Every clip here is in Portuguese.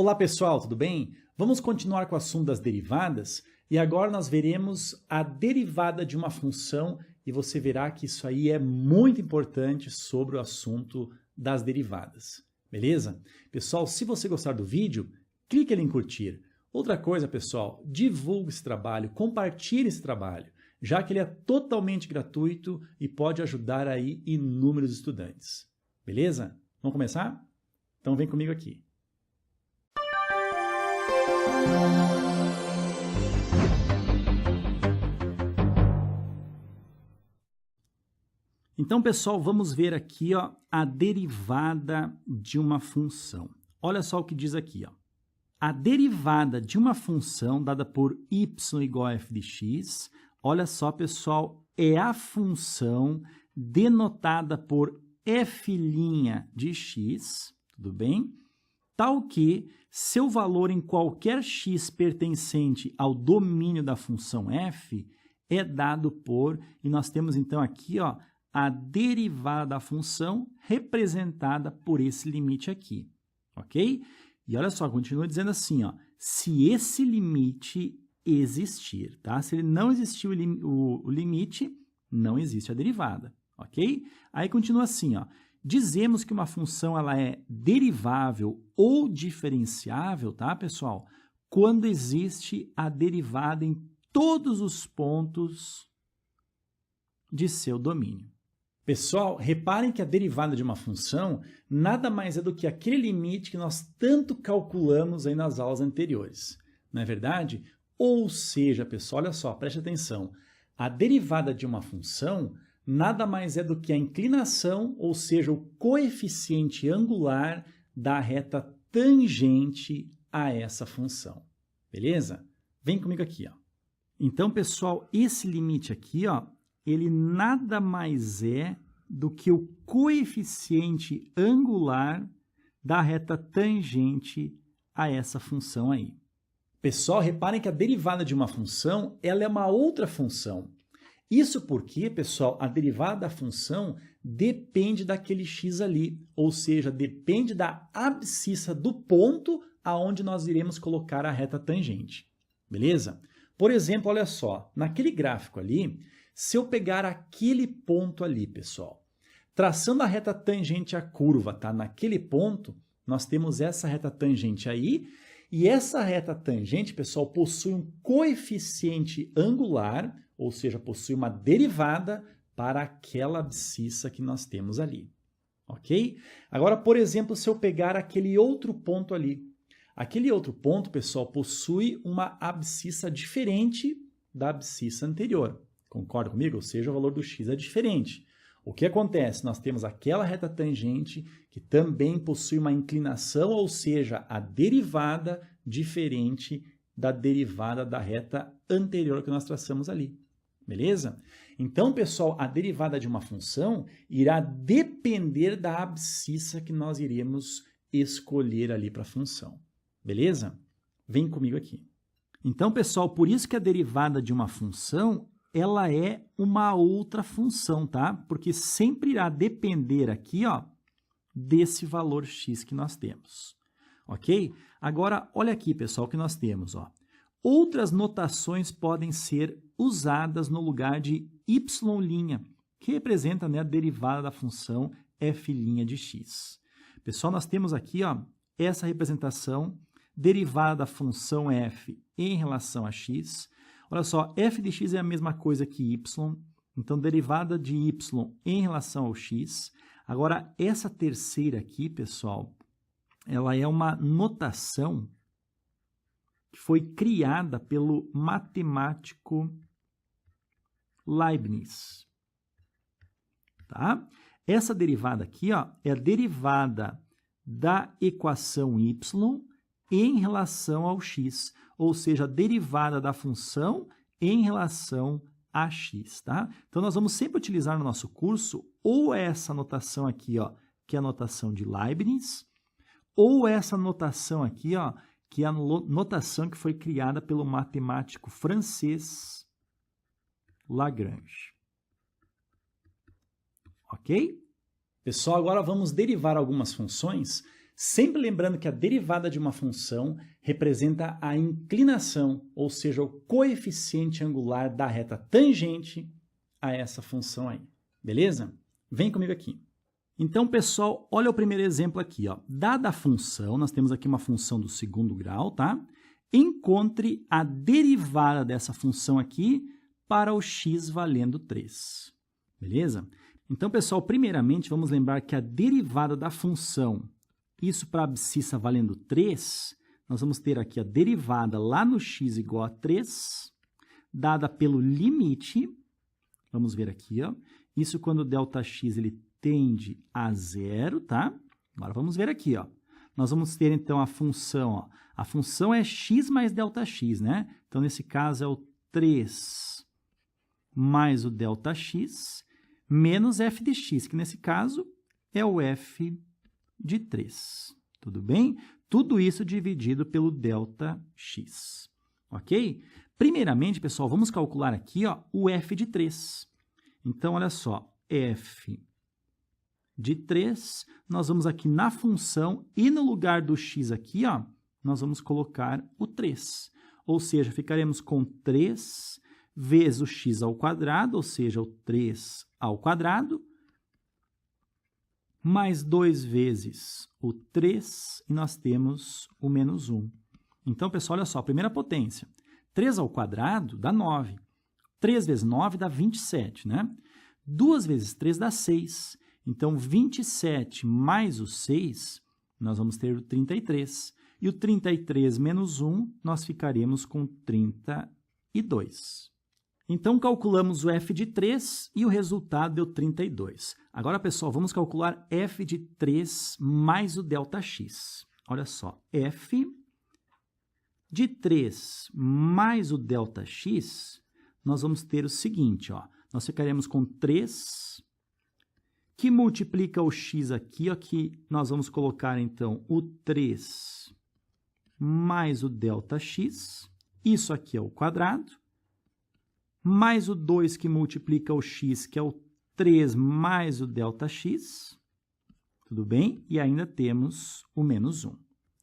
Olá pessoal, tudo bem? Vamos continuar com o assunto das derivadas e agora nós veremos a derivada de uma função e você verá que isso aí é muito importante sobre o assunto das derivadas, beleza? Pessoal, se você gostar do vídeo, clique ali em curtir. Outra coisa, pessoal, divulgue esse trabalho, compartilhe esse trabalho, já que ele é totalmente gratuito e pode ajudar aí inúmeros estudantes, beleza? Vamos começar? Então vem comigo aqui. Então, pessoal, vamos ver aqui ó, a derivada de uma função. Olha só o que diz aqui. Ó. A derivada de uma função dada por y igual a f de x, olha só, pessoal, é a função denotada por f' de x, tudo bem? Tal que seu valor em qualquer x pertencente ao domínio da função f é dado por, e nós temos então aqui ó, a derivada da função representada por esse limite aqui, ok? E olha só, continua dizendo assim, ó, se esse limite existir, tá? Se ele não existir o limite, não existe a derivada, ok? Aí continua assim, ó, dizemos que uma função ela é derivável ou diferenciável, tá, pessoal? Quando existe a derivada em todos os pontos de seu domínio. Pessoal, reparem que a derivada de uma função nada mais é do que aquele limite que nós tanto calculamos aí nas aulas anteriores. Não é verdade? Ou seja, pessoal, olha só, preste atenção. A derivada de uma função nada mais é do que a inclinação, ou seja, o coeficiente angular da reta tangente a essa função. Beleza? Vem comigo aqui, ó. Então, pessoal, esse limite aqui, ó, ele nada mais é do que o coeficiente angular da reta tangente a essa função aí. Pessoal, reparem que a derivada de uma função, ela é uma outra função. Isso porque, pessoal, a derivada da função depende daquele x ali, ou seja, depende da abscissa do ponto aonde nós iremos colocar a reta tangente. Beleza? Por exemplo, olha só, naquele gráfico ali, se eu pegar aquele ponto ali, pessoal, traçando a reta tangente à curva, tá? Naquele ponto, nós temos essa reta tangente aí, e essa reta tangente, pessoal, possui um coeficiente angular, ou seja, possui uma derivada para aquela abscissa que nós temos ali, ok? Agora, por exemplo, se eu pegar aquele outro ponto ali, aquele outro ponto, pessoal, possui uma abscissa diferente da abscissa anterior. Concorda comigo? Ou seja, o valor do x é diferente. O que acontece? Nós temos aquela reta tangente que também possui uma inclinação, ou seja, a derivada diferente da derivada da reta anterior que nós traçamos ali. Beleza? Então, pessoal, a derivada de uma função irá depender da abscissa que nós iremos escolher ali para a função. Beleza? Vem comigo aqui. Então, pessoal, por isso que a derivada de uma função ela é uma outra função, tá? Porque sempre irá depender aqui, ó, desse valor x que nós temos, ok? Agora, olha aqui, pessoal, o que nós temos, ó. Outras notações podem ser usadas no lugar de y', que representa, né, a derivada da função f' de x. Pessoal, nós temos aqui, ó, essa representação, derivada da função f em relação a x. Olha só, f de x é a mesma coisa que y, então derivada de y em relação ao x. Agora, essa terceira aqui, pessoal, ela é uma notação que foi criada pelo matemático Leibniz. Tá? Essa derivada aqui ó, é a derivada da equação y em relação ao x, ou seja, a derivada da função em relação a x, tá? Então, nós vamos sempre utilizar no nosso curso ou essa notação aqui, ó, que é a notação de Leibniz, ou essa notação aqui, ó, que é a notação que foi criada pelo matemático francês Lagrange. Ok? Pessoal, agora vamos derivar algumas funções Sempre lembrando que a derivada de uma função representa a inclinação, ou seja, o coeficiente angular da reta tangente a essa função aí. Beleza? Vem comigo aqui. Então, pessoal, olha o primeiro exemplo aqui, ó. Dada a função, nós temos aqui uma função do segundo grau, tá? Encontre a derivada dessa função aqui para o x valendo 3. Beleza? Então, pessoal, primeiramente, vamos lembrar que a derivada da função, isso para a abscissa valendo 3, nós vamos ter aqui a derivada lá no x igual a 3, dada pelo limite, vamos ver aqui, ó, isso quando o ΔX ele tende a 0, tá? Agora vamos ver aqui, ó. Nós vamos ter então a função, ó. A função é x mais ΔX, né? Então, nesse caso é o 3 mais o ΔX menos f de x, que nesse caso é o f de 3. Tudo bem? Tudo isso dividido pelo ΔX. Ok? Primeiramente, pessoal, vamos calcular aqui, ó, o f de 3. Então, olha só, f de 3, nós vamos aqui na função e no lugar do x aqui, ó, nós vamos colocar o 3. Ou seja, ficaremos com 3 vezes o x ao quadrado, ou seja, o 3 ao quadrado, mais 2 vezes o 3, e nós temos o menos 1. Então, pessoal, olha só, primeira potência. 3 ao quadrado dá 9. 3 vezes 9 dá 27, né? 2 vezes 3 dá 6. Então, 27 mais o 6, nós vamos ter o 33. E o 33 menos 1, nós ficaremos com 32. Então, calculamos o f de 3 e o resultado deu 32. Agora, pessoal, vamos calcular f de 3 mais o ΔX. Olha só, f de 3 mais o ΔX, nós vamos ter o seguinte, ó. Nós ficaremos com 3, que multiplica o x aqui, ó, que nós vamos colocar, então, o 3 mais o ΔX, isso aqui é o quadrado, mais o 2 que multiplica o x, que é o 3 mais o ΔX, tudo bem? E ainda temos o menos 1,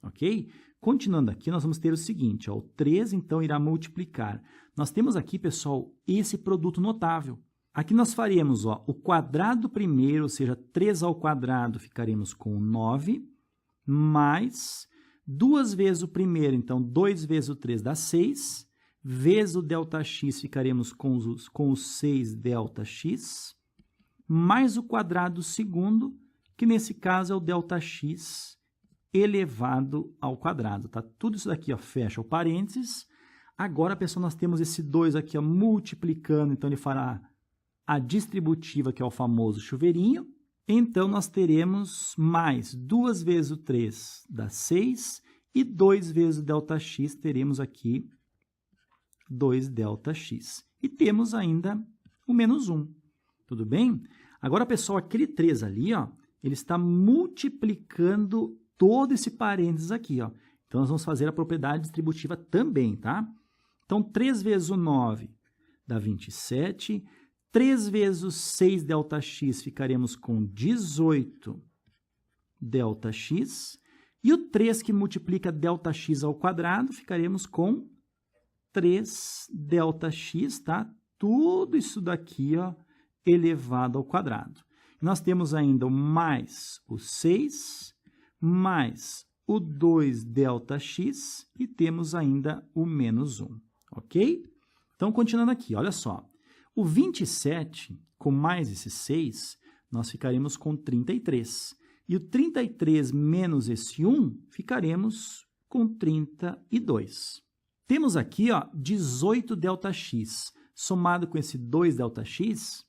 ok? Continuando aqui, nós vamos ter o seguinte, ó, o 3, então, irá multiplicar. Nós temos aqui, pessoal, esse produto notável. Aqui nós faremos, ó, o quadrado primeiro, ou seja, 3 ao quadrado, ficaremos com 9, mais 2 vezes o primeiro, então, 2 vezes o 3 dá 6, vezes o ΔX, ficaremos com o 6 ΔX, mais o quadrado segundo, que nesse caso é o ΔX elevado ao quadrado, tá? Tudo isso daqui, ó, fecha o parênteses. Agora, pessoal, nós temos esse 2 aqui, ó, multiplicando, então ele fará a distributiva, que é o famoso chuveirinho. Então, nós teremos mais 2 vezes o 3 dá 6, e 2 vezes o ΔX, teremos aqui 2 ΔX. E temos ainda o menos 1. Tudo bem? Agora, pessoal, aquele 3 ali, ó, ele está multiplicando todo esse parênteses aqui, ó. Então, nós vamos fazer a propriedade distributiva também, tá? Então, 3 vezes o 9 dá 27. 3 vezes o 6 ΔX, ficaremos com 18 ΔX. E o 3 que multiplica ΔX ao quadrado, ficaremos com 3 ΔX, tá? Tudo isso daqui, ó, elevado ao quadrado. Nós temos ainda o mais o 6, mais o 2 ΔX, e temos ainda o menos 1, ok? Então, continuando aqui, olha só. O 27, com mais esse 6, nós ficaremos com 33. E o 33 menos esse 1, ficaremos com 32. Temos aqui, ó, 18 ΔX. Somado com esse 2 ΔX,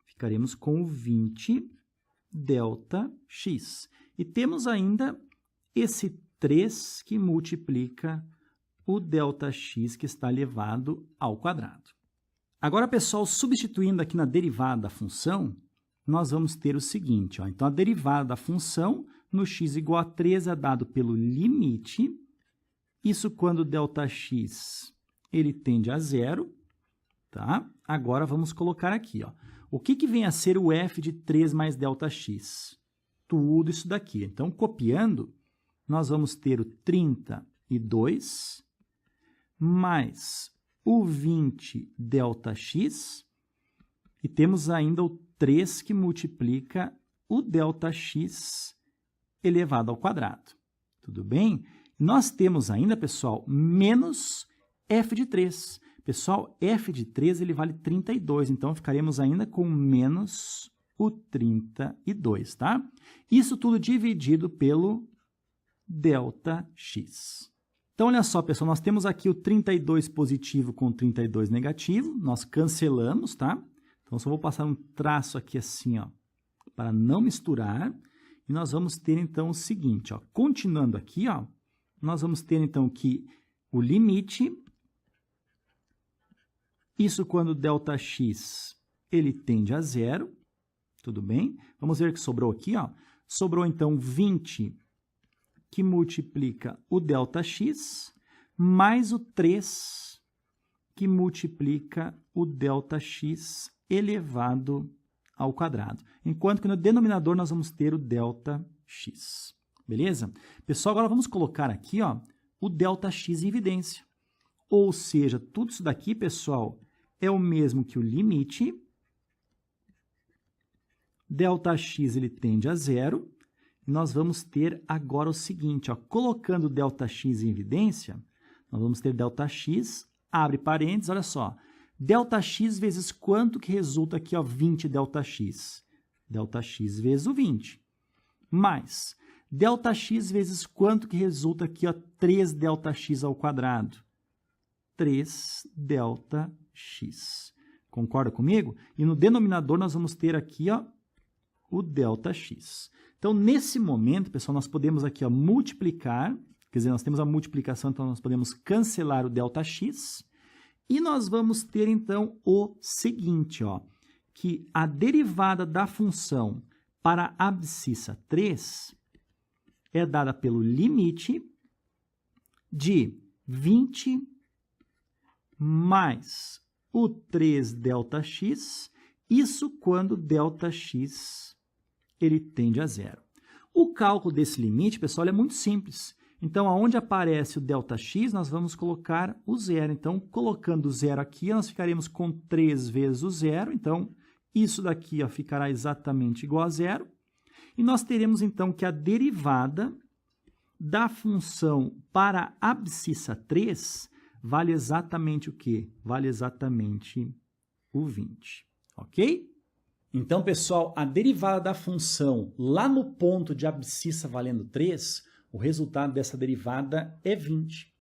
ficaremos com 20 ΔX. E temos ainda esse 3 que multiplica o ΔX, que está elevado ao quadrado. Agora, pessoal, substituindo aqui na derivada da função, nós vamos ter o seguinte, ó. Então, a derivada da função no x igual a 3 é dado pelo limite. Isso quando o ΔX ele tende a 0, tá? Agora, vamos colocar aqui, ó. O que vem a ser o f de 3 mais ΔX? tudo isso daqui. Então, copiando, nós vamos ter o 32 mais o 20 ΔX, e temos ainda o 3 que multiplica o ΔX elevado ao quadrado. Tudo bem? Nós temos ainda, pessoal, menos f de 3. Pessoal, f de 3 ele vale 32, então ficaremos ainda com menos o 32, tá? Isso tudo dividido pelo ΔX. Então, olha só, pessoal, nós temos aqui o 32 positivo com o 32 negativo, nós cancelamos, tá? Então, só vou passar um traço aqui assim, ó, para não misturar. E nós vamos ter, então, o seguinte, ó, continuando aqui, ó, nós vamos ter, então, que o limite, isso quando ΔX ele tende a zero, tudo bem? Vamos ver o que sobrou aqui, ó. Sobrou, então, 20 que multiplica o ΔX, mais o 3 que multiplica o ΔX elevado ao quadrado. Enquanto que no denominador nós vamos ter o ΔX. Beleza? Pessoal, agora vamos colocar aqui, ó, o ΔX em evidência. Ou seja, tudo isso daqui, pessoal, é o mesmo que o limite. ΔX ele tende a zero. Nós vamos ter agora o seguinte, ó, colocando o ΔX em evidência, nós vamos ter ΔX, abre parênteses, olha só, ΔX vezes quanto que resulta aqui, ó, 20 ΔX? ΔX vezes o 20. Mais ΔX vezes quanto que resulta aqui, ó, 3 ΔX ao quadrado? 3 ΔX. Concorda comigo? E no denominador nós vamos ter aqui, ó, o ΔX. Então, nesse momento, pessoal, nós podemos aqui, ó, multiplicar, quer dizer, nós temos a multiplicação, então nós podemos cancelar o ΔX, e nós vamos ter, então, o seguinte, ó, que a derivada da função para a abscissa 3 é dada pelo limite de 20 mais o 3 ΔX, isso quando ΔX ele tende a zero. O cálculo desse limite, pessoal, é muito simples. Então, aonde aparece o ΔX, nós vamos colocar o zero. Então, colocando o zero aqui, nós ficaremos com 3 vezes o zero. Então, isso daqui, ó, ficará exatamente igual a zero. E nós teremos, então, que a derivada da função para a abscissa 3 vale exatamente o quê? Vale exatamente o 20. Ok? Então, pessoal, a derivada da função lá no ponto de abscissa valendo 3, o resultado dessa derivada é 20.